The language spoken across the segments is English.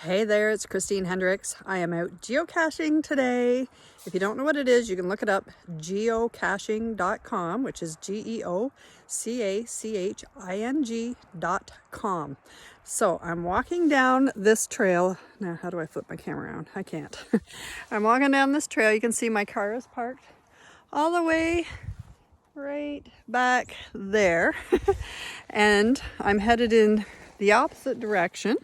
Hey there, it's Christine Hendriks. I am out geocaching today. If you don't know what it is, you can look it up, geocaching.com, which is geocaching.com. So I'm walking down this trail. Now, how do I flip my camera around? I can't. I'm walking down this trail. You can see my car is parked all the way right back there. And I'm headed in the opposite direction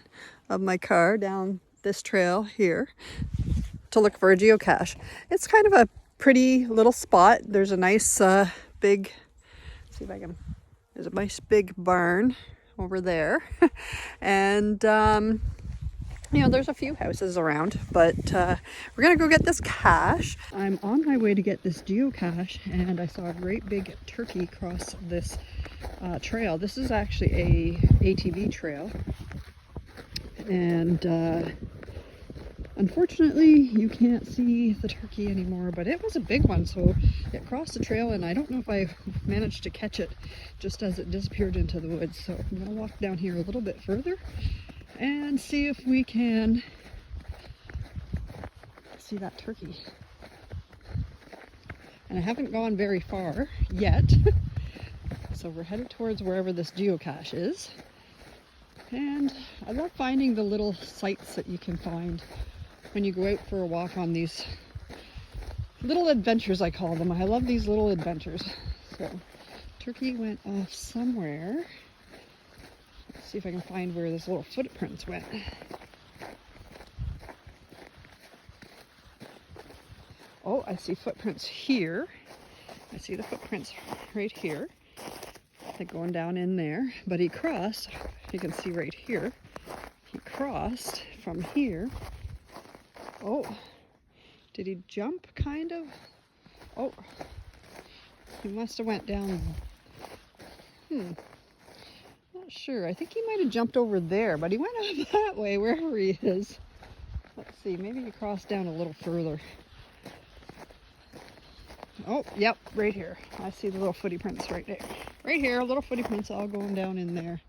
of my car down this trail here to look for a geocache. It's kind of a pretty little spot. There's a nice big, see if I can, there's a nice big barn over there. And you know, there's a few houses around, but we're gonna go get this cache. I'm on my way to get this geocache, and I saw a great big turkey cross this trail. This is actually a ATV trail, and unfortunately you can't see the turkey anymore, but it was a big one, so it crossed the trail, and I don't know if I managed to catch it just as it disappeared into the woods. So I'm gonna walk down here a little bit further and see if we can see that turkey. And I haven't gone very far yet, so we're headed towards wherever this geocache is. And I love finding the little sites that you can find when you go out for a walk on these little adventures, I call them. I love these little adventures. So turkey went off somewhere. Let's see if I can find where this little footprints went. Oh, I see footprints here. I see the footprints right here. They're going down in there, but he crossed, you can see right here, he crossed from here. Oh, did he jump kind of? Oh, he must have went down. Not sure. I think he might have jumped over there, but he went off that way, wherever he is. Let's see, maybe he crossed down a little further. Oh, yep, right here. I see the little footy prints right there. Right here, little footy prints all going down in there.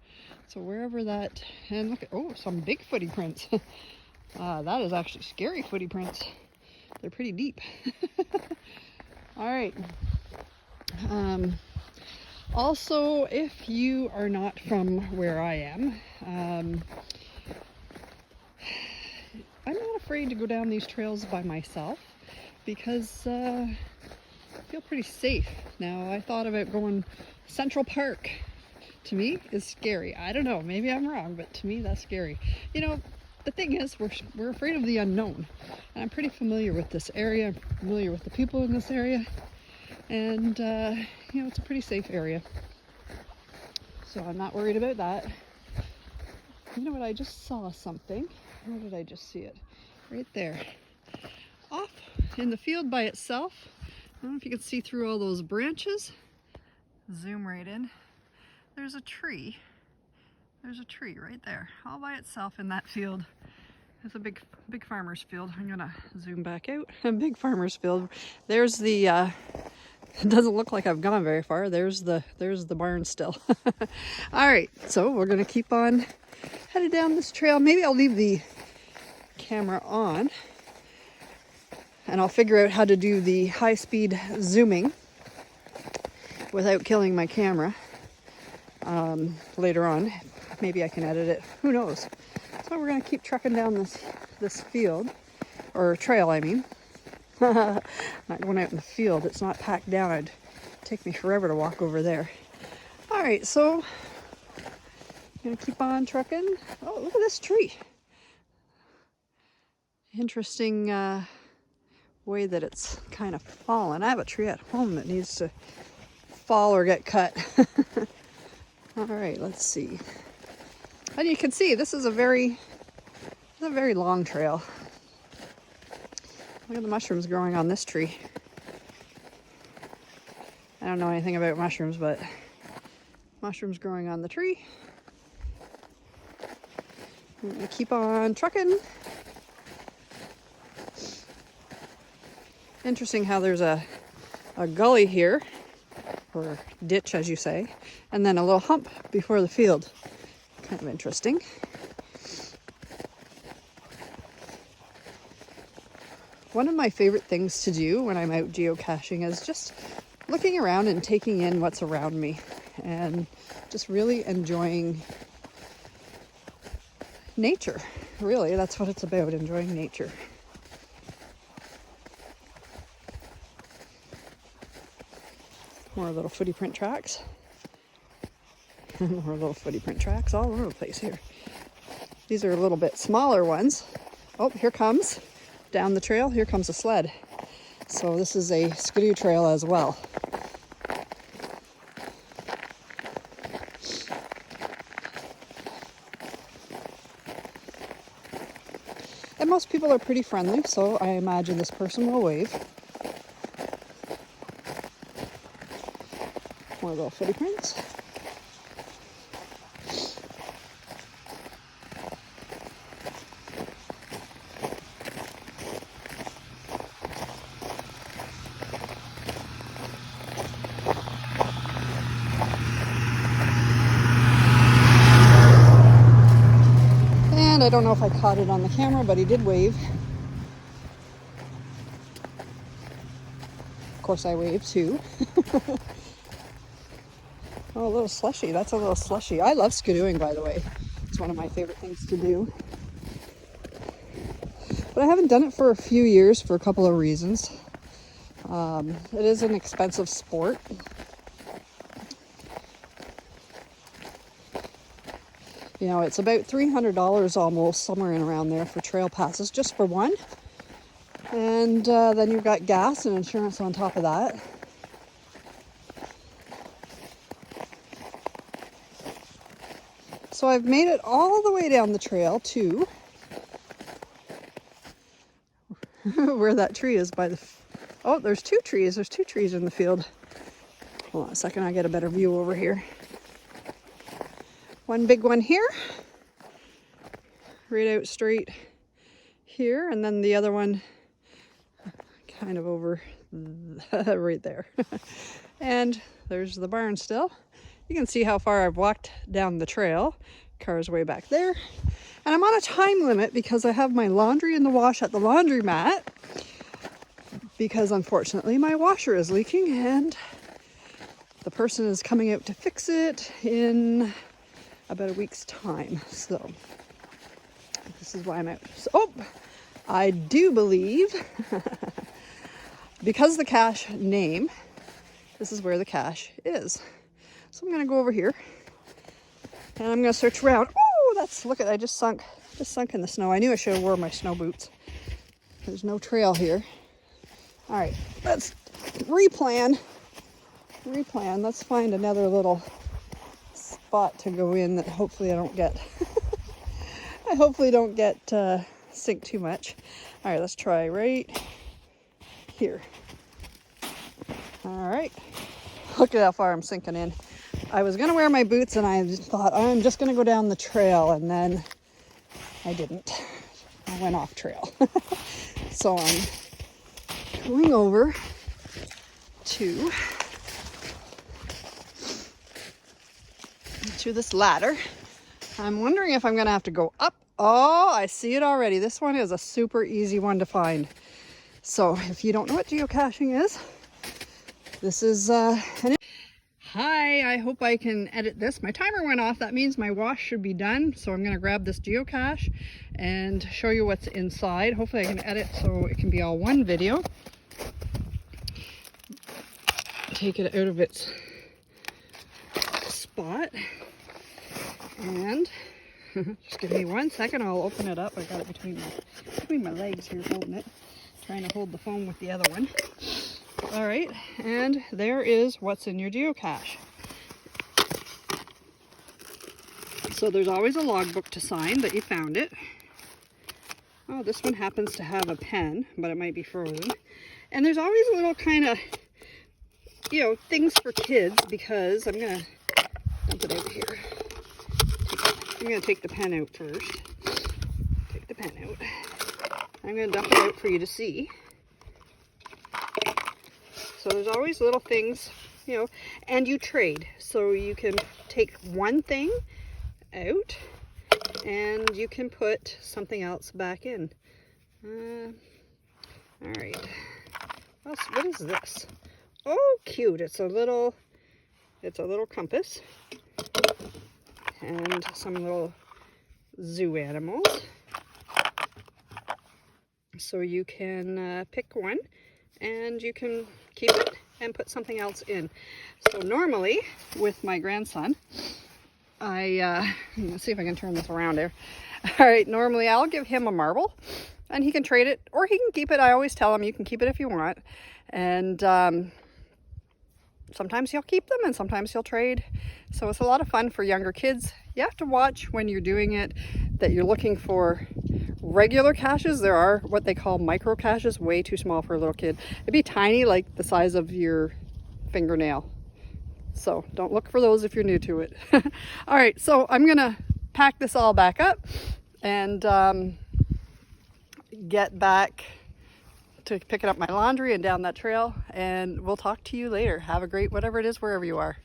So wherever that, and look at, oh, some big footy prints. That is actually scary footy prints. They're pretty deep. All right. Also, if you are not from where I am, I'm not afraid to go down these trails by myself because I feel pretty safe. Now, I thought about going Central Park. To me, is scary. I don't know, maybe I'm wrong, but to me that's scary. You know, the thing is, we're afraid of the unknown. And I'm pretty familiar with this area. I'm familiar with the people in this area. And, you know, it's a pretty safe area. So I'm not worried about that. You know what, I just saw something. Where did I just see it? Right there. Off in the field by itself. I don't know if you can see through all those branches. Zoom right in. There's a tree. There's a tree right there, all by itself in that field. It's a big farmer's field. I'm gonna zoom back out. A big farmer's field. There's the, it doesn't look like I've gone very far. There's the barn still. All right, so we're gonna keep on headed down this trail. Maybe I'll leave the camera on and I'll figure out how to do the high-speed zooming without killing my camera later on. Maybe I can edit it. Who knows? So we're going to keep trucking down this field, or trail, I mean. Not going out in the field. It's not packed down. It'd take me forever to walk over there. All right, so I'm going to keep on trucking. Oh, look at this tree. Interesting way that it's kind of fallen. I have a tree at home that needs to fall or get cut. All right, let's see. And you can see this is a very long trail. Look at the mushrooms growing on this tree. I don't know anything about mushrooms, but mushrooms growing on the tree. I'm gonna keep on trucking. Interesting how there's a gully here, or ditch as you say, and then a little hump before the field. Kind of interesting. One of my favorite things to do when I'm out geocaching is just looking around and taking in what's around me and just really enjoying nature. Really, that's what it's about, enjoying nature. More little footy print tracks. More little footy print tracks all over the place here. These are a little bit smaller ones. Oh, here comes, down the trail, here comes a sled. So this is a skidoo trail as well. And most people are pretty friendly, so I imagine this person will wave. More little footy prints. And I don't know if I caught it on the camera, but he did wave. Of course I wave too. Oh, a little slushy. That's a little slushy. I love skidooing, by the way. It's one of my favorite things to do. But I haven't done it for a few years for a couple of reasons. It is an expensive sport. You know, it's about $300 almost, somewhere in around there, for trail passes, just for one. And then you've got gas and insurance on top of that. So I've made it all the way down the trail to where that tree is by the... Oh, there's two trees. There's two trees in the field. Hold on a second, I get a better view over here. One big one here, right out straight here, and then the other one kind of over right there. And there's the barn still. You can see how far I've walked down the trail. Car's way back there. And I'm on a time limit because I have my laundry in the wash at the laundromat, because unfortunately my washer is leaking and the person is coming out to fix it in about a week's time. So this is why I'm out. So, oh, I do believe because the cache name, this is where the cache is. So I'm gonna go over here and I'm gonna search around. Oh, that's, look at, I just sunk in the snow. I knew I should have worn my snow boots. There's no trail here. All right, let's replan. Let's find another little spot to go in that hopefully I don't get sink too much. All right, let's try right here. All right, look at how far I'm sinking in. I was gonna wear my boots and I thought I'm just gonna go down the trail, and then I didn't. I went off trail. So I'm going over to this ladder. I'm wondering if I'm gonna have to go up. Oh, I see it already. This one is a super easy one to find. So if you don't know what geocaching is, this is Hi, I hope I can edit this. My timer went off. That means my wash should be done. So I'm gonna grab this geocache and show you what's inside. Hopefully I can edit so it can be all one video. Take it out of its spot. And just give me 1 second, I'll open it up. I got it between my legs here, holding it. Trying to hold the phone with the other one. All right, and there is what's in your geocache. So there's always a logbook to sign that you found it. Oh, this one happens to have a pen, but it might be frozen. And there's always little kind of, you know, things for kids, because I'm gonna dump it over here. I'm gonna take the pen out first. Take the pen out. I'm gonna dump it out for you to see. So there's always little things, you know, and you trade. So you can take one thing out and you can put something else back in. All right. What is this? Oh, cute. It's a little compass and some little zoo animals. So you can pick one and you can keep it and put something else in. So normally with my grandson, let's see if I can turn this around here. All right, normally I'll give him a marble and he can trade it or he can keep it. I always tell him you can keep it if you want. And sometimes he'll keep them and sometimes he'll trade. So it's a lot of fun for younger kids. You have to watch when you're doing it that you're looking for regular caches. There are what they call micro caches, way too small for a little kid. It'd be tiny, like the size of your fingernail. So don't look for those if you're new to it. All right, so I'm gonna pack this all back up and get back to picking up my laundry and down that trail, and we'll talk to you later. Have a great whatever it is wherever you are.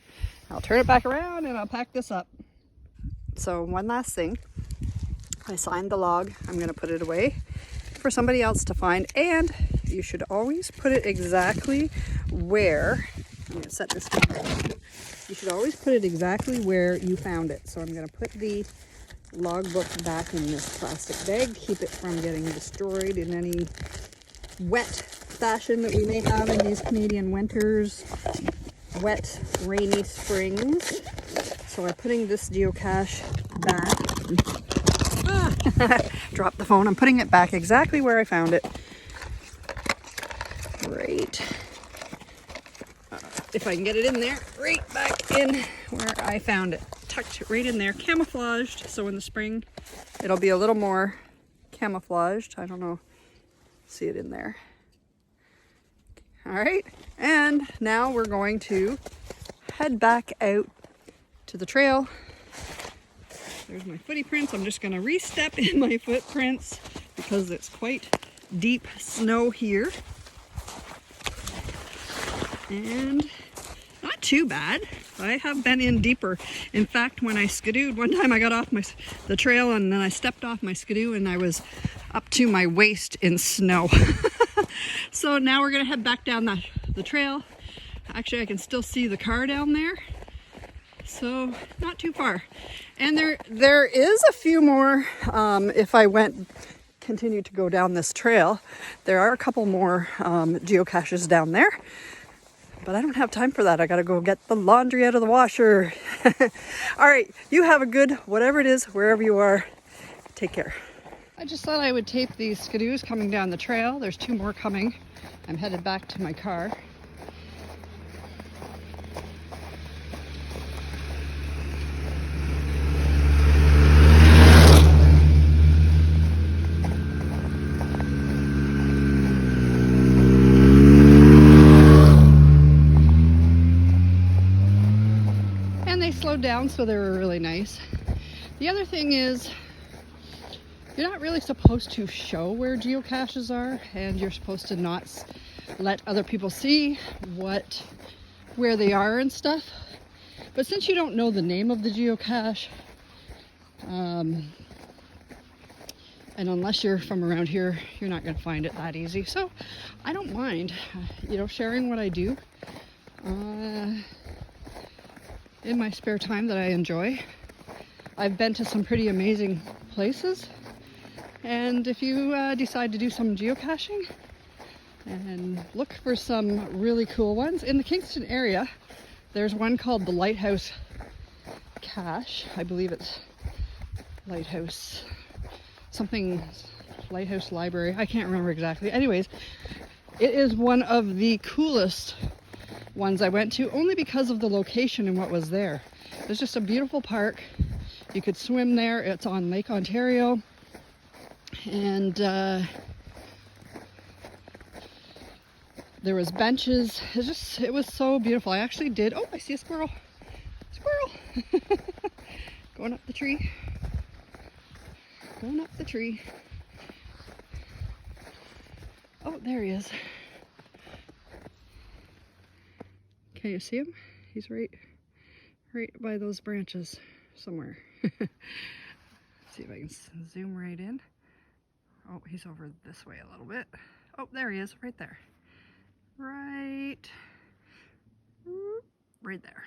I'll turn it back around and I'll pack this up. So one last thing, I signed the log. I'm going to put it away for somebody else to find, and you should always put it exactly where, I'm going to set this down. You should always put it exactly where you found it. So I'm going to put the logbook back in this plastic bag, keep it from getting destroyed in any wet fashion that we may have in these Canadian winters, wet, rainy springs. So I'm putting this geocache back. Dropped the phone. I'm putting it back exactly where I found it. Right. If I can get it in there, right back in where I found it. Tucked right in there, camouflaged. So in the spring, it'll be a little more camouflaged. I don't know. See it in there. All right, and now we're going to head back out to the trail. There's my footy prints. I'm just going to re-step in my footprints because it's quite deep snow here. And not too bad. I have been in deeper. In fact, when I skidooed, one time I got off the trail and then I stepped off my skidoo and I was up to my waist in snow. So now we're gonna head back down the trail. Actually, I can still see the car down there. So not too far. And there is a few more, if I continued to go down this trail, there are a couple more geocaches down there. But I don't have time for that. I gotta go get the laundry out of the washer. All right, you have a good whatever it is, wherever you are. Take care. I just thought I would tape these skidoos coming down the trail. There's two more coming. I'm headed back to my car. And they slowed down, so they were really nice. The other thing is, you're not really supposed to show where geocaches are, and you're supposed to not let other people see where they are and stuff. But since you don't know the name of the geocache, and unless you're from around here, you're not going to find it that easy. So I don't mind, sharing what I do in my spare time that I enjoy. I've been to some pretty amazing places. And if you decide to do some geocaching and look for some really cool ones, in the Kingston area, there's one called the Lighthouse Cache. I believe it's Lighthouse Library. I can't remember exactly. Anyways, it is one of the coolest ones I went to, only because of the location and what was there. It's just a beautiful park. You could swim there. It's on Lake Ontario. And there was benches. It was so beautiful. I actually did. Oh, I see a squirrel. Going up the tree. Oh, there he is. Can you see him? He's right by those branches somewhere. See if I can zoom right in. Oh, he's over this way a little bit. Oh, there he is, right there. Right there.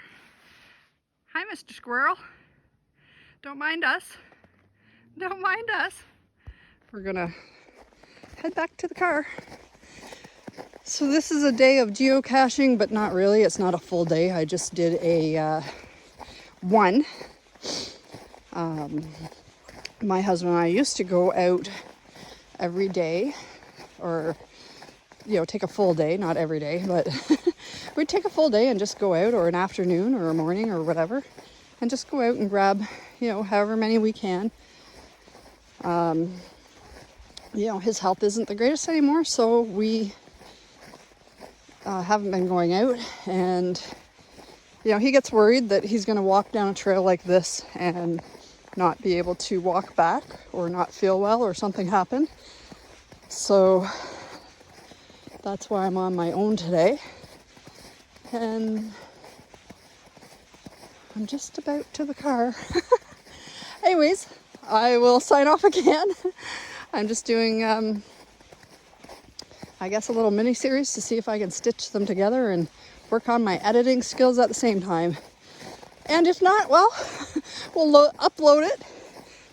Hi, Mr. Squirrel. Don't mind us. Don't mind us. We're gonna head back to the car. So this is a day of geocaching, but not really. It's not a full day. I just did a one. My husband and I used to go out every day, or take a full day, not every day, but we'd take a full day and just go out, or an afternoon or a morning or whatever, and just go out and grab, however many we can. His health isn't the greatest anymore, so we haven't been going out, and he gets worried that he's going to walk down a trail like this and not be able to walk back, or not feel well, or something happen. So that's why I'm on my own today, and I'm just about to the car. Anyways, I will sign off again. I'm just doing I guess a little mini series to see if I can stitch them together and work on my editing skills at the same time. And if not, well, we'll upload it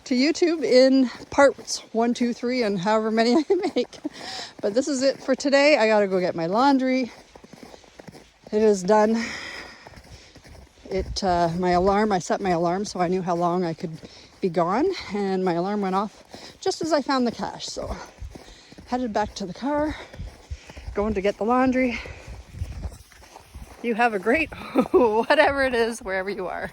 to YouTube in parts 1, 2, 3, and however many I make. But this is it for today. I gotta go get my laundry. It is done. My alarm, I set my alarm so I knew how long I could be gone, and my alarm went off just as I found the cache. So headed back to the car, going to get the laundry. You have a great whatever it is, wherever you are.